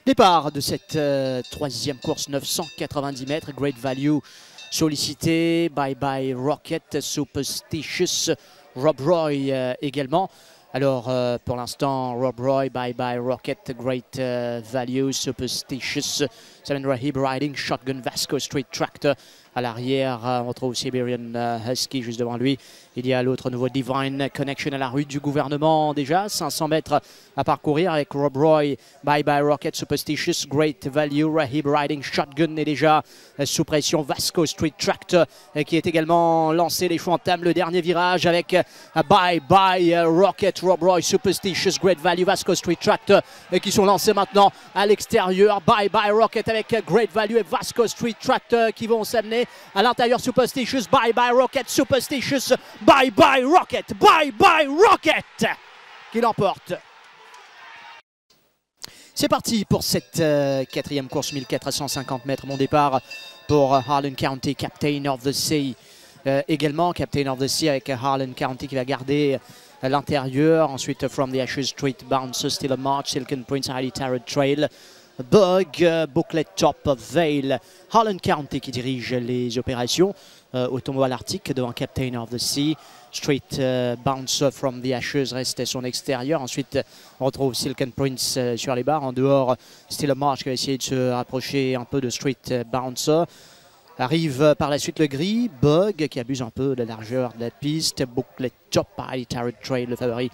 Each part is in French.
Départ de cette troisième course, 990 mètres, Great Value sollicité, Bye Bye Rocket, Superstitious, Rob Roy également. Alors pour l'instant, Rob Roy, Bye Bye Rocket, Great Value, Superstitious, Seven Rahib Riding, Shotgun, Vasco Street Tractor. À l'arrière, on retrouve Siberian Husky juste devant lui. Il y a l'autre nouveau Divine Connection à la rue du gouvernement déjà. 500 mètres à parcourir avec Rob Roy, Bye Bye Rocket, Superstitious, Great Value, Rahib Riding, Shotgun est déjà sous pression. Vasco Street Tractor qui est également lancé. Les choix entament le dernier virage avec Bye Bye Rocket, Rob Roy, Superstitious, Great Value, Vasco Street Tractor qui sont lancés maintenant à l'extérieur. Bye Bye Rocket avec Great Value et Vasco Street Tractor qui vont s'amener à l'intérieur. Superstitious, Bye Bye Rocket, Superstitious, Bye Bye Rocket, Bye Bye Rocket qui l'emporte. C'est parti pour cette quatrième course, 1450 mètres. Mon départ pour Harlan County, Captain of the Sea. Également Captain of the Sea avec Harlan County qui va garder l'intérieur. Ensuite From the Ashes, Street Bouncer, Still a March, Silken Prince, Highly Tarot Trail, Bug, Booklet Top, Vale. Harlan County qui dirige les opérations au tombeau à l'Arctique devant Captain of the Sea. Street Bouncer, From the Ashes reste son extérieur. Ensuite on retrouve Silken Prince sur les barres. En dehors Still a March qui va essayer de se rapprocher un peu de Street Bouncer. Arrive par la suite le gris, Bug qui abuse un peu de la largeur de la piste. Booklet Top, Highly Tarot Trail le favori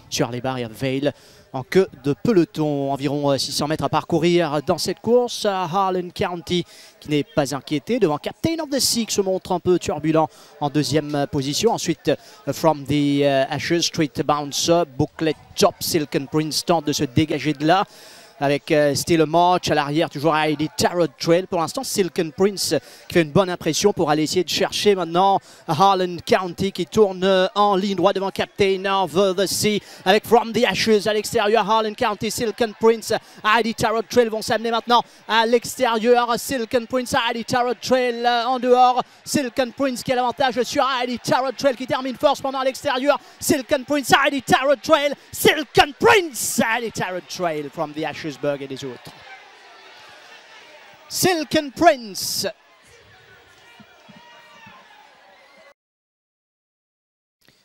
sur les barres. Et Vale en queue de peloton. Environ 600 mètres à parcourir dans cette course. Harlan County qui n'est pas inquiété devant Captain of the Sea qui se montre un peu turbulent en deuxième position. Ensuite From the Ashes, Street Bouncer, Booklet Top, Silken Prince tente de se dégager de là avec Still a March à l'arrière, toujours Highly Tarot Trail. Pour l'instant, Silken Prince qui fait une bonne impression pour aller essayer de chercher maintenant Harlan County qui tourne en ligne droite devant Captain of the Sea avec From the Ashes à l'extérieur. Harlan County, Silken Prince, Highly Tarot Trail vont s'amener maintenant à l'extérieur. Silken Prince, Highly Tarot Trail en dehors. Silken Prince qui a l'avantage sur Highly Tarot Trail qui termine force pendant à l'extérieur. Silken Prince, Highly Tarot Trail, Silken Prince, Highly Tarot Trail, From the Ashes, Bug et les autres. Silken Prince.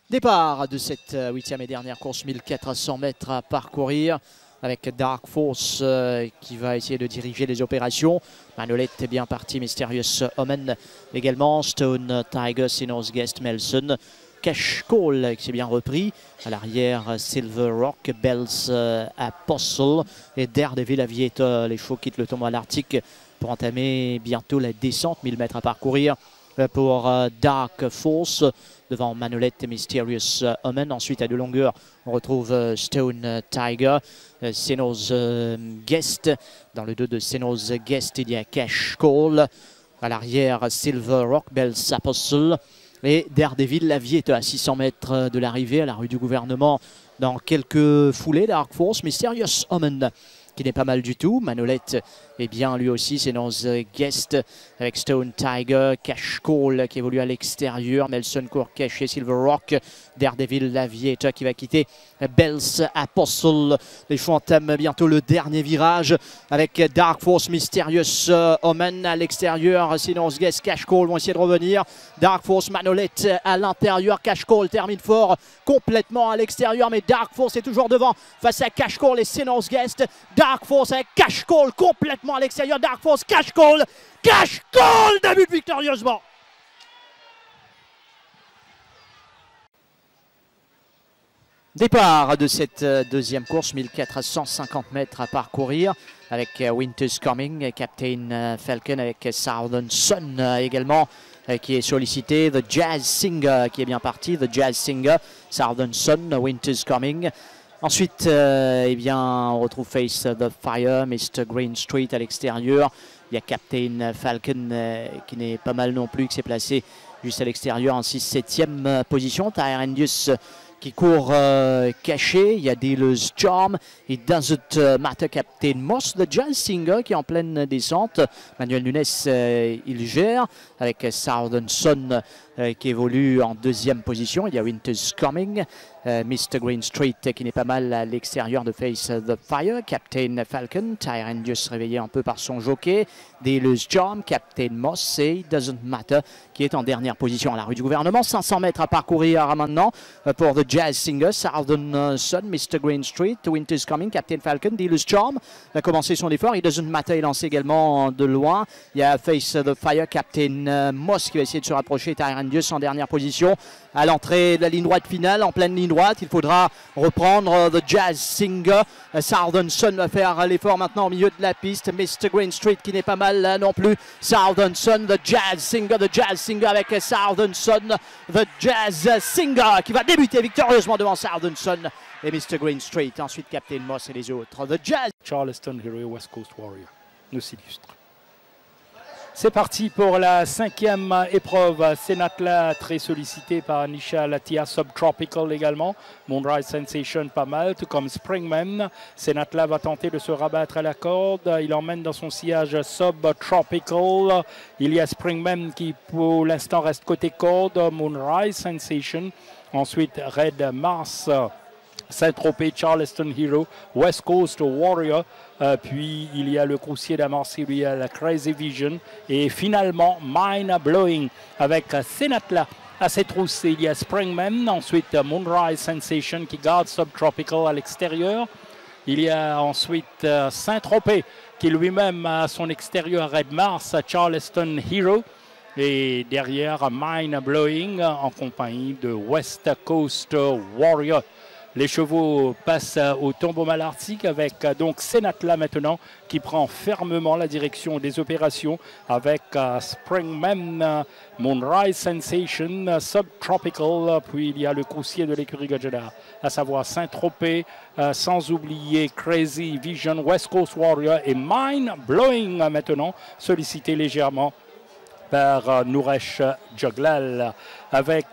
Départ de cette huitième et dernière course, 1400 mètres à parcourir avec Dark Force qui va essayer de diriger les opérations. Manolette est bien parti, Mysterious Omen également, Stone Tiger, Sinner's Guest, Melson. Cash Call qui s'est bien repris. À l'arrière, Silver Rock, Bells Apostle et Daredevil Aviator. Les chevaux quittent le tombeau à l'Arctique pour entamer bientôt la descente. 1000 mètres à parcourir pour Dark Force devant Manolette et Mysterious Omen. Ensuite, à de longueur, on retrouve Stone Tiger, Sinner's Guest. Dans le dos de Sinner's Guest, il y a Cash Call. À l'arrière, Silver Rock, Bells Apostle. Et Daredevil Aviator à 600 mètres de l'arrivée à la rue du gouvernement dans quelques foulées. Dark Force, Mysterious Omen qui n'est pas mal du tout. Manolette est bien lui aussi, c'est dans Guest avec Stone Tiger, Cash Call qui évolue à l'extérieur, Melson court caché, Silver Rock, Daredevil Aviator qui va quitter Bells Apostle. Les chevaux entament bientôt le dernier virage avec Dark Force, Mysterious Omen à l'extérieur, Sinner's Guest, Cash Call vont essayer de revenir. Dark Force, Manolette à l'intérieur, Cash Call termine fort complètement à l'extérieur, mais Dark Force est toujours devant face à Cash Call et Sinner's Guest. Dark Force avec Cash Call complètement à l'extérieur. Dark Force, Cash Call débute victorieusement. Départ de cette deuxième course, 1450 mètres à parcourir avec Winter's Coming, Captain Falcon avec Southern Sun également qui est sollicité. The Jazz Singer qui est bien parti. The Jazz Singer, Southern Sun, Winter's Coming. Ensuite, eh bien, on retrouve Face the Fire, Mr. Green Street à l'extérieur. Il y a Captain Falcon qui n'est pas mal non plus, qui s'est placé juste à l'extérieur en 6-7e position. Tyrandius qui court caché. Il y a Dealer's Charm. It Doesn't Matter, Captain Moss. The Jazz Singer qui est en pleine descente. Manuel Nunes, il gère avec Southern Sun qui évolue en deuxième position. Il y a Winter's Coming. Mr. Green Street qui n'est pas mal à l'extérieur de Face the Fire. Captain Falcon, Tyrandius réveillé un peu par son jockey. Dealer's Charm, Captain Moss et It Doesn't Matter qui est en dernière position à la rue du gouvernement. 500 mètres à parcourir maintenant pour The Jazz Singer, Southern Sun, Mr. Green Street, Winter's Coming, Captain Falcon, Dealer's Charm a commencé son effort. It Doesn't Matter est lancé également de loin. Il y a Face the Fire, Captain Moss qui va essayer de se rapprocher. Tyrandius en dernière position à l'entrée de la ligne droite finale, en pleine ligne droite. Il faudra reprendre The Jazz Singer. Southern Sun va faire l'effort maintenant au milieu de la piste. Mr. Green Street qui n'est pas mal là non plus. Southern Sun, The Jazz Singer avec Southern Sun. The Jazz Singer qui va débuter victorieusement devant Southern Sun et Mr. Green Street. Ensuite Captain Moss et les autres. The Jazz. Charleston Hero, West Coast Warrior nous illustre. C'est parti pour la 5e épreuve. Senatla très sollicité par Nisha Latia, Subtropical également. Moonrise Sensation pas mal, tout comme Springman. Senatla va tenter de se rabattre à la corde. Il emmène dans son sillage Subtropical. Il y a Springman qui pour l'instant reste côté corde. Moonrise Sensation. Ensuite Red Mars. Saint-Tropez, Charleston Hero, West Coast Warrior, puis il y a le Croussier d'Amorcy, il y a la Crazy Vision et finalement Mind Blowing avec Senatla à ses trousses. Il y a Springman, ensuite Moonrise Sensation qui garde Subtropical à l'extérieur. Il y a ensuite Saint-Tropez qui lui-même a à son extérieur Red Mars, Charleston Hero. Et derrière Mind Blowing en compagnie de West Coast Warrior. Les chevaux passent au tombeau malartique avec donc Senatla maintenant qui prend fermement la direction des opérations avec Springman, Moonrise Sensation, Subtropical, puis il y a le Croussier de l'écurie Gajada, à savoir Saint-Tropez, sans oublier Crazy Vision, West Coast Warrior et Mind Blowing maintenant sollicité légèrement par Nouresh Joglal avec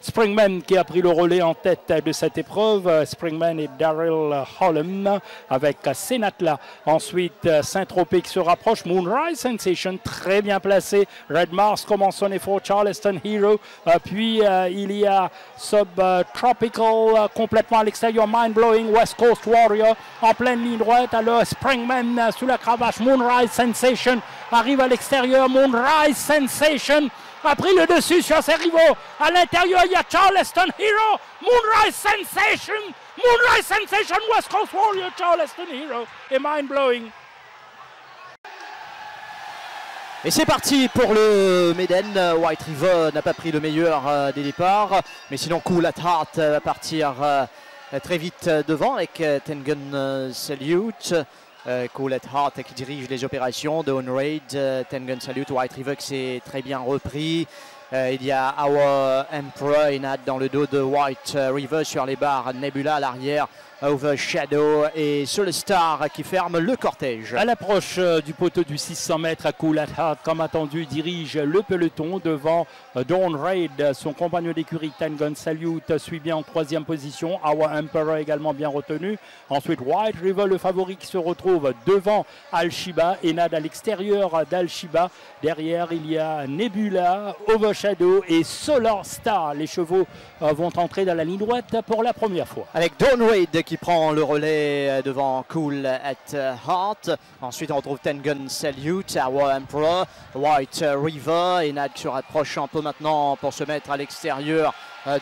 Springman qui a pris le relais en tête de cette épreuve. Springman et Daryl Holland avec Senatla. Ensuite, Saint-Tropez qui se rapproche. Moonrise Sensation très bien placé. Red Mars commence son effort. Charleston Hero. Puis il y a Subtropical complètement à l'extérieur. Mind Blowing. West Coast Warrior en pleine ligne droite. Alors Springman sous la cravache. Moonrise Sensation arrive à l'extérieur. Moonrise Sensation a pris le dessus sur ses rivaux. À l'intérieur, il y a Charleston Hero, Moonrise Sensation, West Coast Warrior, Charleston Hero et Mind Blowing. Et c'est parti pour le Maiden. White River n'a pas pris le meilleur des départs, mais sinon Cool at Heart va partir très vite devant avec Tengun Salute. Cool at Heart qui dirige les opérations de On Raid, Tengun Salute, White River qui s'est très bien repris. Il y a Our Emperor Inad dans le dos de White River sur les barres, Nebula à l'arrière, Overshadow et Soul Star qui ferme le cortège. À l'approche du poteau du 600 mètres à Cool at Heart, comme attendu, dirige le peloton devant Dawn Raid. Son compagnon d'écurie Tengun Salute suit bien en 3e position. Our Emperor également bien retenu. Ensuite White River, le favori qui se retrouve devant Al-Shiba. Enad à l'extérieur d'Al-Shiba. Derrière il y a Nebula, Overshadow et Solar Star. Les chevaux vont entrer dans la ligne droite pour la première fois. Avec Dawn Raid qui prend le relais devant Cool at Heart. Ensuite, on retrouve Tengun Salute, Our Emperor, White River. Enad se rapproche un peu maintenant pour se mettre à l'extérieur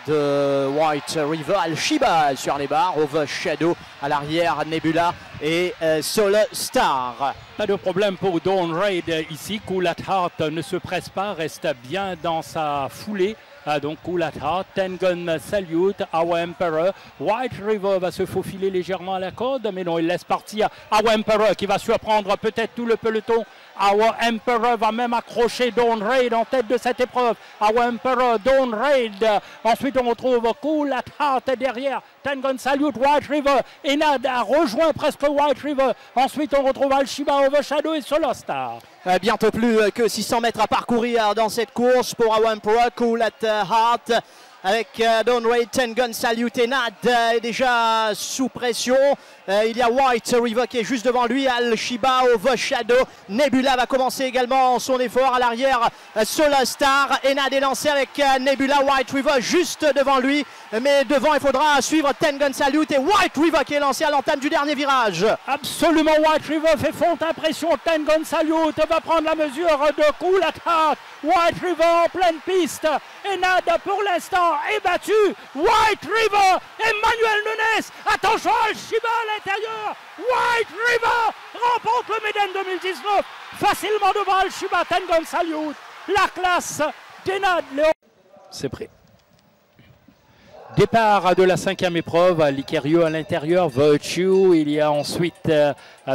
de White River. Al-Shiba sur les barres, Overshadow à l'arrière, Nebula et Soul Star. Pas de problème pour Dawn Raid ici. Cool at Heart ne se presse pas, reste bien dans sa foulée. Donc Cool at Heart, Tengun Salute, Our Emperor, White River va se faufiler légèrement à la corde, mais non, il laisse partir Our Emperor qui va surprendre peut-être tout le peloton. Our Emperor va même accrocher Dawn Raid en tête de cette épreuve. Our Emperor, Dawn Raid. Ensuite, on retrouve Cool at Heart derrière. Tengun Salute, White River. Enad a rejoint presque White River. Ensuite, on retrouve Al-Shiba, Overshadow et Solar Star. Bientôt plus que 600 mètres à parcourir dans cette course pour Our Emperor. Cool at Heart avec Don't Wait, Ten Gun Salute. Nad est déjà sous pression. Il y a White River qui est juste devant lui. Al-Shiba, Overshadow. Nebula va commencer également son effort à l'arrière. Solar Star. Nad est lancé avec Nebula. White River juste devant lui. Mais devant, il faudra suivre Ten Gun Salute et White River qui est lancé à l'entame du dernier virage. Absolument, White River fait fonte impression. Ten Gun Salute va prendre la mesure de Cool Attack. White River en pleine piste. Et Nad pour l'instant est battu. White River, Emmanuel Nunes. Attention, Al-Shiba à l'intérieur. White River remporte le Méden 2019. Facilement devant Al-Shiba, Ten Gun Salute. La classe d'Enad Léon. C'est prêt. Départ de la 5e épreuve, Licario à l'intérieur, Virtue, il y a ensuite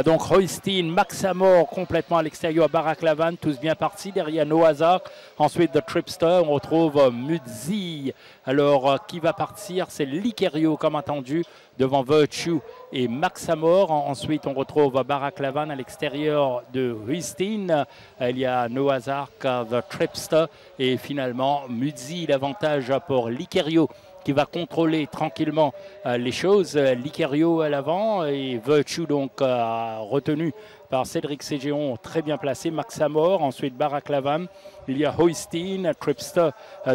donc Roysteen, Max Amor complètement à l'extérieur, Barack Lavan, tous bien partis, derrière No Hazard, ensuite The Tripster, on retrouve Mudzi, alors qui va partir, c'est Licario comme attendu, devant Virtue et Max Amor, ensuite on retrouve Barack Lavan à l'extérieur de Roysteen, il y a No Hazard, The Tripster et finalement Mudzi, l'avantage pour Licario, qui va contrôler tranquillement les choses. Licario à l'avant et Virtue donc retenu par Cédric Ségéon, très bien placé. Max Amor, ensuite Barack Lavan. Il y a Roysteen, Tripster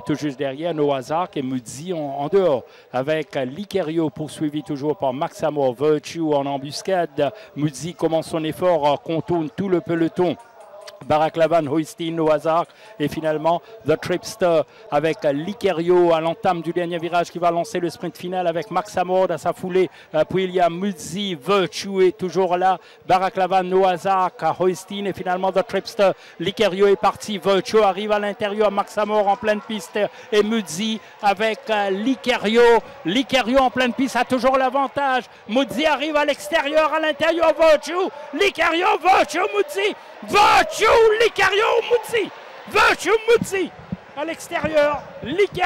tout juste derrière, No Hazard et Mudzi en dehors. Avec Licario poursuivi toujours par Max Amor, Virtue en embuscade. Mudzi commence son effort, contourne tout le peloton. Barack Lavan, Roysteen, No Hazard et finalement The Tripster avec Licario à l'entame du dernier virage qui va lancer le sprint final avec Max Amor à sa foulée. Puis il y a Mudzi, Virtue est toujours là. Barack Lavan, No Hazard, Roysteen et finalement The Tripster. Licario est parti, Virtue arrive à l'intérieur, Max Amor en pleine piste et Mudzi avec Licario. Licario en pleine piste a toujours l'avantage. Mudzi arrive à l'extérieur, à l'intérieur, Virtue. Licario, Virtue, Mudzi. Virtue, Licario, Mudzi. Virtue, Mudzi. À l'extérieur, Licario.